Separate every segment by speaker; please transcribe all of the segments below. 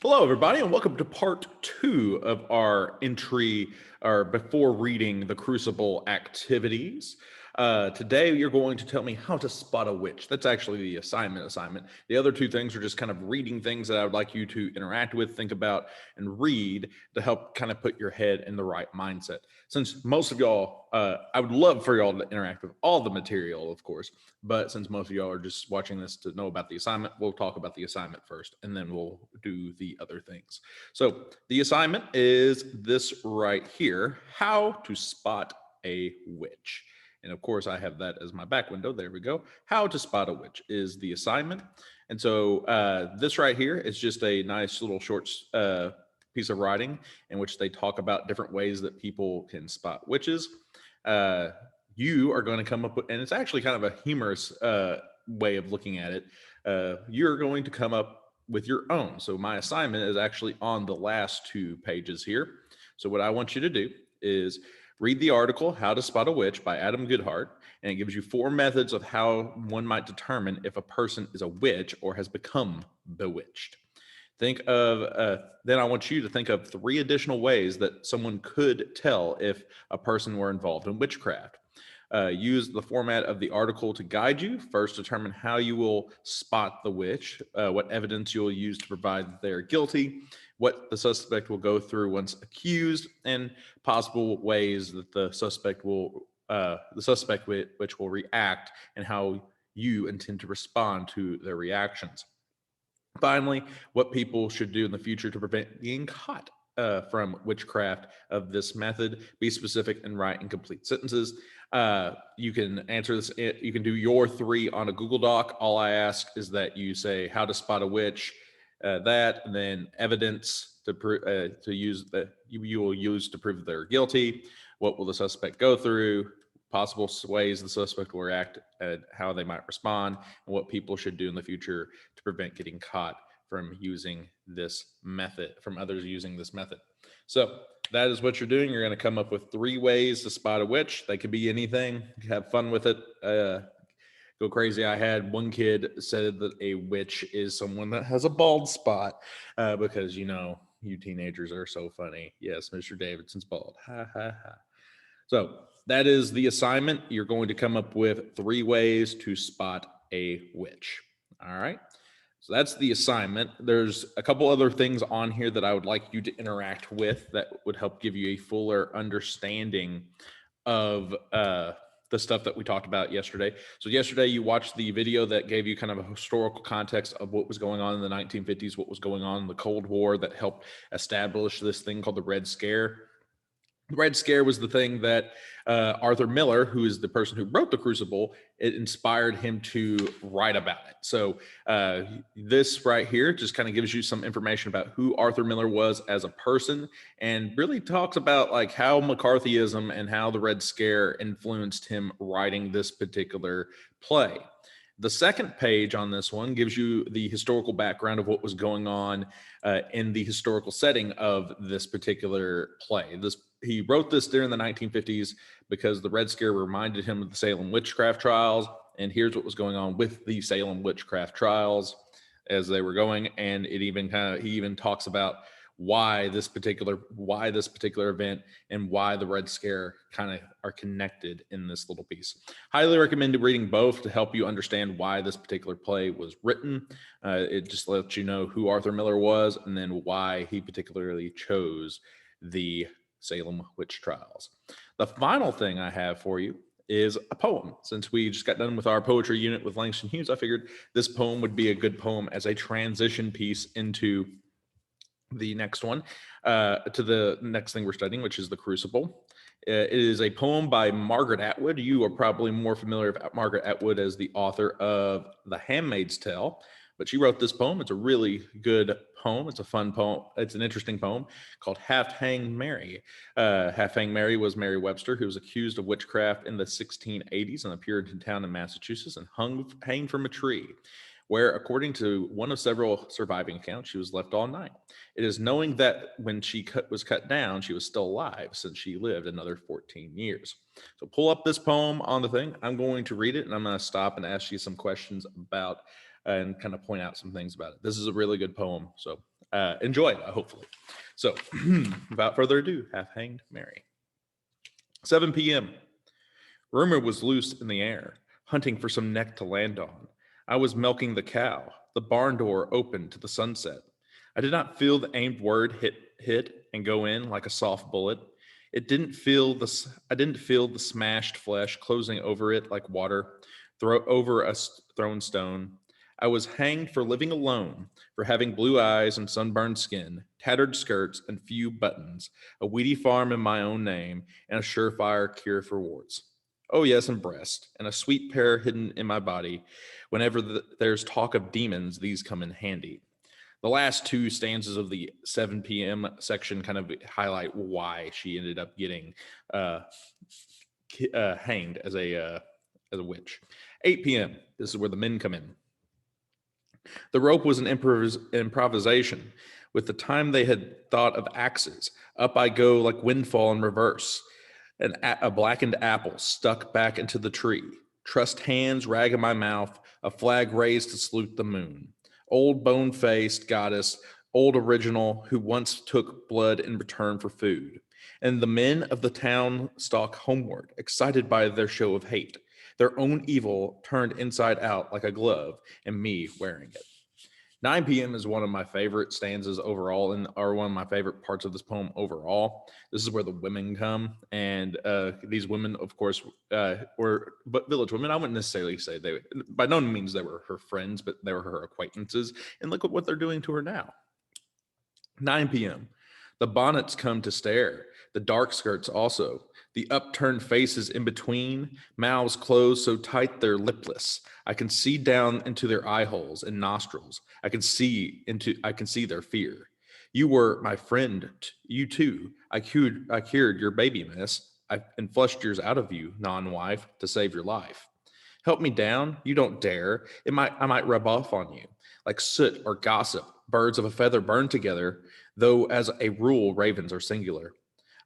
Speaker 1: Hello, everybody, and welcome to part two of our entry or before reading the Crucible activities. Today, you're going to tell me how to spot a witch. That's actually the assignment. The other two things are just kind of reading things that I would like you to interact with, think about, and read to help kind of put your head in the right mindset. Since most of y'all, I would love for y'all to interact with all the material, of course, but since most of y'all are just watching this to know about the assignment, we'll talk about the assignment first, and then we'll do the other things. So the assignment is this right here: how to spot a witch. And of course, I have that as my back window. There we go. How to spot a witch is the assignment. And so this right here is just a nice little short piece of writing in which they talk about different ways that people can spot witches. You are going to come up with, and it's actually kind of a humorous way of looking at it. You're going to come up with your own. So my assignment is actually on the last two pages here. So what I want you to do is read the article, How to Spot a Witch by Adam Goodhart, and it gives you 4 methods of how one might determine if a person is a witch or has become bewitched. Think of, then I want you to think of 3 additional ways that someone could tell if a person were involved in witchcraft. Use the format of the article to guide you. First, determine how you will spot the witch, what evidence you'll use to provide that they're guilty, what the suspect will go through once accused, and possible ways that the suspect which will react, and how you intend to respond to their reactions. Finally, what people should do in the future to prevent being caught from witchcraft of this method. Be specific and write in complete sentences. You can answer this. You can do your 3 on a Google Doc. All I ask is that you say how to spot a witch, that, and then evidence to use that you will use to prove that they're guilty. What will the suspect go through? Possible ways the suspect will react, and how they might respond, and what people should do in the future to prevent getting caught from using this method, from others using this method. So that is what you're doing. You're going to come up with 3 ways to spot a witch. They could be anything. Have fun with it. Go crazy. I had one kid said that a witch is someone that has a bald spot because, you teenagers are so funny. Yes, Mr. Davidson's bald. Ha, ha, ha. So that is the assignment. You're going to come up with 3 ways to spot a witch. All right. So that's the assignment. There's a couple other things on here that I would like you to interact with that would help give you a fuller understanding of the stuff that we talked about yesterday. So yesterday you watched the video that gave you kind of a historical context of what was going on in the 1950s, what was going on in the Cold War that helped establish this thing called the Red Scare. The Red Scare was the thing that Arthur Miller, who is the person who wrote The Crucible, it inspired him to write about it. So this right here just kind of gives you some information about who Arthur Miller was as a person, and really talks about like how McCarthyism and how the Red Scare influenced him writing this particular play. The second page on this one gives you the historical background of what was going on in the historical setting of this particular play. He wrote this during the 1950s because the Red Scare reminded him of the Salem witchcraft trials. And here's what was going on with the Salem witchcraft trials as they were going. And he even talks about why this particular event and why the Red Scare kind of are connected in this little piece. Highly recommend reading both to help you understand why this particular play was written. It just lets you know who Arthur Miller was and then why he particularly chose the Salem witch trials. The final thing I have for you is a poem. Since we just got done with our poetry unit with Langston Hughes, I figured this poem would be a good poem as a transition piece into the next one, to the next thing we're studying, which is The Crucible. It is a poem by Margaret Atwood. You are probably more familiar with Margaret Atwood as the author of The Handmaid's Tale, but she wrote this poem. It's a really good poem. It's a fun poem. It's an interesting poem called Halfhanged Mary. Halfhanged Mary was Mary Webster, who was accused of witchcraft in the 1680s in a Puritan town in Massachusetts and hanged from a tree, where, according to one of several surviving accounts, she was left all night. It is knowing that when she was cut down, she was still alive, since she lived another 14 years. So pull up this poem on the thing. I'm going to read it, and I'm going to stop and ask you some questions about and kind of point out some things about it. This is a really good poem, so enjoy it, hopefully. So, without further ado, Halfhanged Mary. 7 p.m. Rumor was loose in the air, hunting for some neck to land on. I was milking the cow. The barn door opened to the sunset. I did not feel the aimed word hit and go in like a soft bullet. I didn't feel the smashed flesh closing over it like water, over a thrown stone. I was hanged for living alone, for having blue eyes and sunburned skin, tattered skirts and few buttons, a weedy farm in my own name, and a surefire cure for warts. Oh, yes, and breast, and a sweet pair hidden in my body. Whenever there's talk of demons, these come in handy. The last two stanzas of the 7 p.m. section kind of highlight why she ended up getting hanged as a witch. 8 p.m. This is where the men come in. The rope was an improvisation. With the time they had thought of axes. Up I go like windfall in reverse. A blackened apple stuck back into the tree. Trussed hands, rag in my mouth, a flag raised to salute the moon. Old bone-faced goddess, old original, who once took blood in return for food. And the men of the town stalk homeward, excited by their show of hate. Their own evil turned inside out like a glove, and me wearing it. 9 p.m. is one of my favorite stanzas overall, or one of my favorite parts of this poem overall. This is where the women come, and these women, of course, were village women. I wouldn't necessarily say by no means they were her friends, but they were her acquaintances. And look at what they're doing to her now. 9 p.m. The bonnets come to stare, the dark skirts also, the upturned faces in between, mouths closed so tight they're lipless. I can see down into their eye holes and nostrils. I can see their fear. You were my friend, you too. I cured your baby mess. And flushed yours out of you, non-wife, to save your life. Help me down? You don't dare. I might rub off on you. Like soot or gossip, birds of a feather burn together, though as a rule, ravens are singular.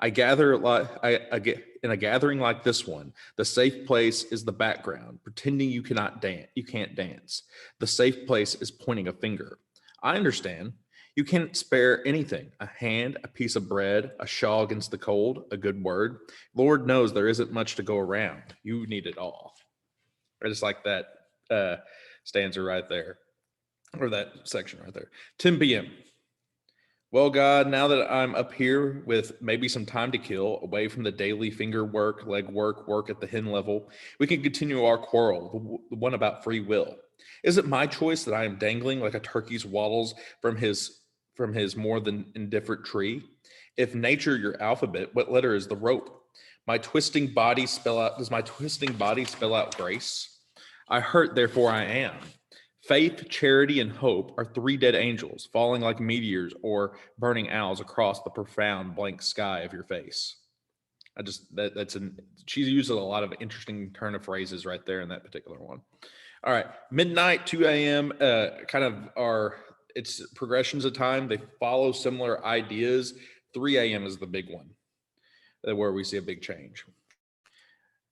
Speaker 1: In a gathering like this one, the safe place is the background, pretending you can't dance. The safe place is pointing a finger. I understand. You can't spare anything. A hand, a piece of bread, a shawl against the cold, a good word. Lord knows there isn't much to go around. You need it all. I just like that stanza right there, or that section right there. 10 p.m. Well, God, now that I'm up here with maybe some time to kill, away from the daily finger work, leg work at the hen level, we can continue our quarrel, the one about free will. Is it my choice that I am dangling like a turkey's wattles from his more than indifferent tree? If nature your alphabet, what letter is the rope? Does my twisting body spell out grace? I hurt, therefore I am. Faith, charity, and hope are three dead angels falling like meteors or burning owls across the profound blank sky of your face. She uses a lot of interesting turn of phrases right there in that particular one. All right, midnight, 2 a.m. It's progressions of time. They follow similar ideas. 3 a.m. is the big one, where we see a big change.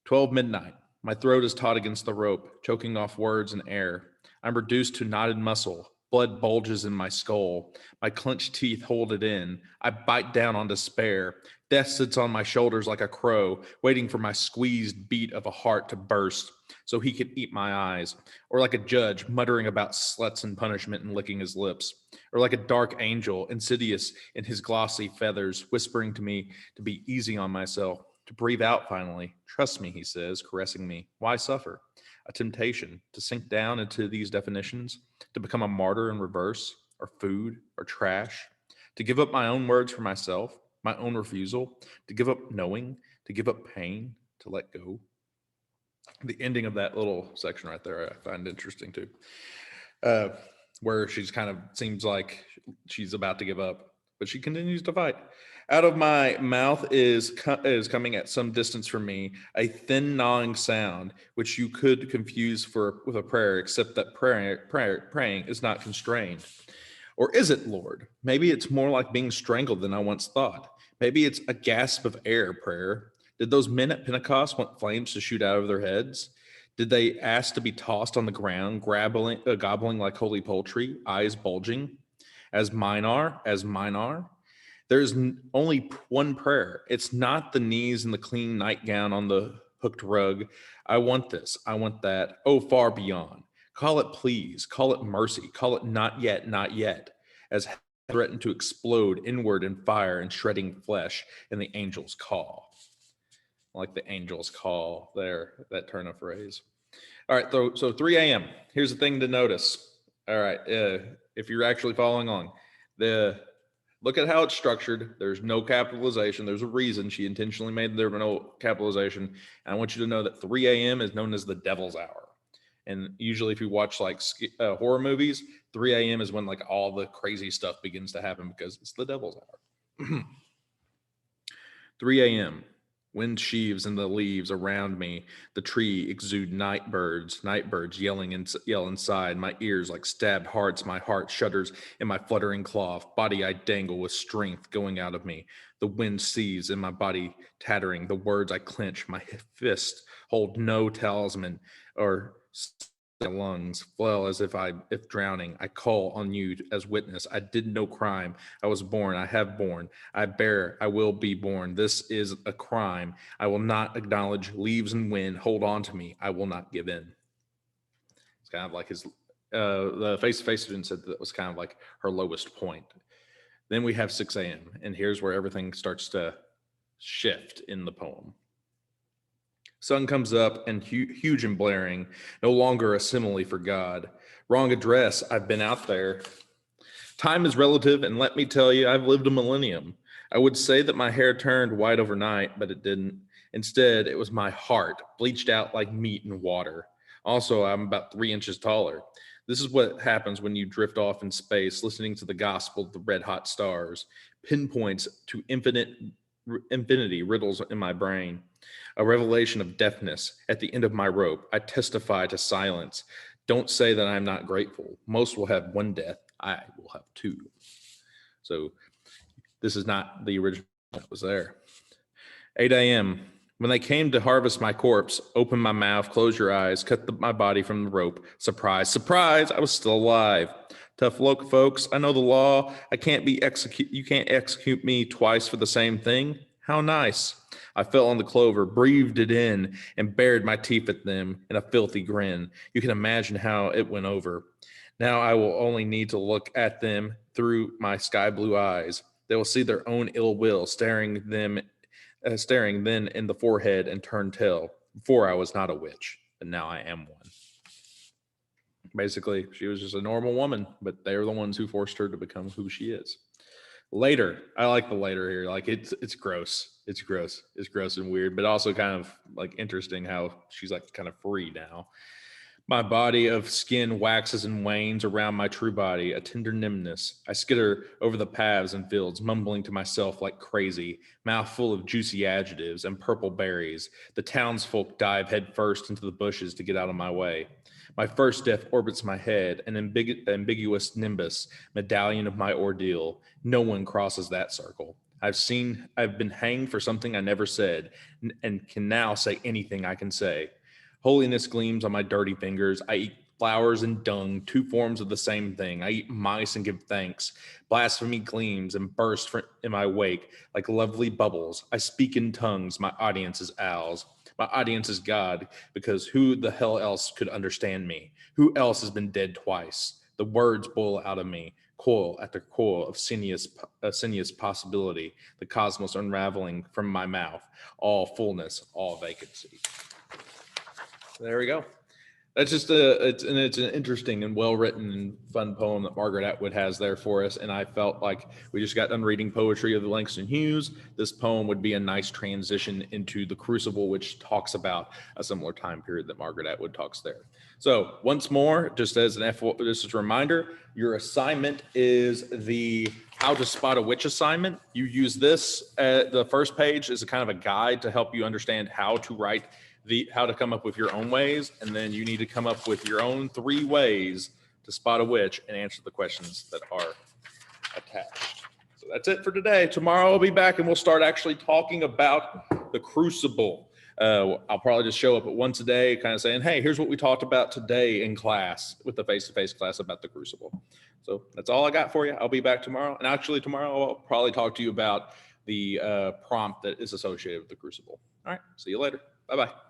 Speaker 1: 12 midnight. My throat is taut against the rope, choking off words and air. I'm reduced to knotted muscle. Blood bulges in my skull. My clenched teeth hold it in. I bite down on despair. Death sits on my shoulders like a crow, waiting for my squeezed beat of a heart to burst so he could eat my eyes. Or like a judge muttering about sluts and punishment and licking his lips. Or like a dark angel, insidious in his glossy feathers, whispering to me to be easy on myself, to breathe out finally. Trust me, he says, caressing me. Why suffer? A temptation to sink down into these definitions, to become a martyr in reverse, or food, or trash, to give up my own words for myself, my own refusal, to give up knowing, to give up pain, to let go. The ending of that little section right there I find interesting too, where she's kind of seems like she's about to give up, but she continues to fight. Out of my mouth is coming at some distance from me a thin gnawing sound, which you could confuse with a prayer, except that praying is not constrained. Or is it, Lord? Maybe it's more like being strangled than I once thought. Maybe it's a gasp of air prayer. Did those men at Pentecost want flames to shoot out of their heads? Did they ask to be tossed on the ground, gobbling like holy poultry, eyes bulging? as mine are, There's only one prayer. It's not the knees and the clean nightgown on the hooked rug. I want this. I want that. Oh, far beyond. Call it please. Call it mercy. Call it not yet, not yet. As hell threatened to explode inward in fire and shredding flesh, and the angels call. Like the angels call there, that turn of phrase. All right, so 3 a.m. Here's the thing to notice. All right, if you're actually following along, look at how it's structured. There's no capitalization. There's a reason she intentionally made there no capitalization. And I want you to know that 3 a.m. is known as the devil's hour. And usually if you watch like horror movies, 3 a.m. is when like all the crazy stuff begins to happen because it's the devil's hour. 3 a.m. Wind sheaves in the leaves around me. The tree exude night birds yell inside. My ears like stabbed hearts. My heart shudders in my fluttering cloth. Body I dangle with strength going out of me. The wind seethes in my body tattering. The words I clench. My fist hold no talisman or lungs flail as if drowning. I call on you as witness. I did no crime. I was born. I have born. I bear. I will be born. This is a crime. I will not acknowledge leaves and wind. Hold on to me. I will not give in. It's kind of like his, the face-to-face student said that was kind of like her lowest point. Then we have 6 a.m. and here's where everything starts to shift in the poem. Sun comes up and huge and blaring, no longer a simile for God. Wrong address, I've been out there. Time is relative, and let me tell you, I've lived a millennium. I would say that my hair turned white overnight, but it didn't. Instead, it was my heart, bleached out like meat in water. Also, I'm about 3 inches taller. This is what happens when you drift off in space, listening to the gospel of the red hot stars. Pinpoints to infinity riddles in my brain. A revelation of deafness at the end of my rope. I testify to silence. Don't say that I'm not grateful. Most will have one death. I will have 2. So this is not the original that was there. 8 a.m. When they came to harvest my corpse, open my mouth, close your eyes, cut my body from the rope. Surprise, surprise, I was still alive. Tough luck, folks. I know the law. You can't execute me twice for the same thing. How nice. I fell on the clover, breathed it in, and bared my teeth at them in a filthy grin. You can imagine how it went over. Now I will only need to look at them through my sky blue eyes. They will see their own ill will staring then in the forehead and turn tail. Before I was not a witch, but now I am one. Basically, she was just a normal woman, but they're the ones who forced her to become who she is. Later, I like the later here. Like it's gross. It's gross and weird, but also kind of like interesting how she's like kind of free now. My body of skin waxes and wanes around my true body, a tender nimbness. I skitter over the paths and fields, mumbling to myself like crazy, mouth full of juicy adjectives and purple berries. The townsfolk dive headfirst into the bushes to get out of my way. My first death orbits my head, an ambiguous nimbus, medallion of my ordeal. No one crosses that circle. I've been hanged for something I never said, and can now say anything I can say. Holiness gleams on my dirty fingers. I eat flowers and dung, 2 forms of the same thing. I eat mice and give thanks. Blasphemy gleams and bursts in my wake like lovely bubbles. I speak in tongues. My audience is owls. My audience is God, because who the hell else could understand me? Who else has been dead twice? The words boil out of me, coil after coil of sinuous possibility, the cosmos unraveling from my mouth, all fullness, all vacancy. There we go. That's just it's an interesting and well-written and fun poem that Margaret Atwood has there for us. And I felt like we just got done reading poetry of the Langston Hughes. This poem would be a nice transition into the Crucible, which talks about a similar time period that Margaret Atwood talks there. So once more, just as a reminder, your assignment is the How to Spot a Witch assignment. You use this, the first page is a kind of a guide to help you understand how to write how to come up with your own ways, and then you need to come up with your own 3 ways to spot a witch and answer the questions that are attached. So that's it for today. Tomorrow I'll be back and we'll start actually talking about the Crucible. I'll probably just show up at once a day, kind of saying, hey, here's what we talked about today in class with the face-to-face class about the Crucible. So that's all I got for you. I'll be back tomorrow. And actually tomorrow I'll probably talk to you about the prompt that is associated with the Crucible. All right. See you later. Bye-bye.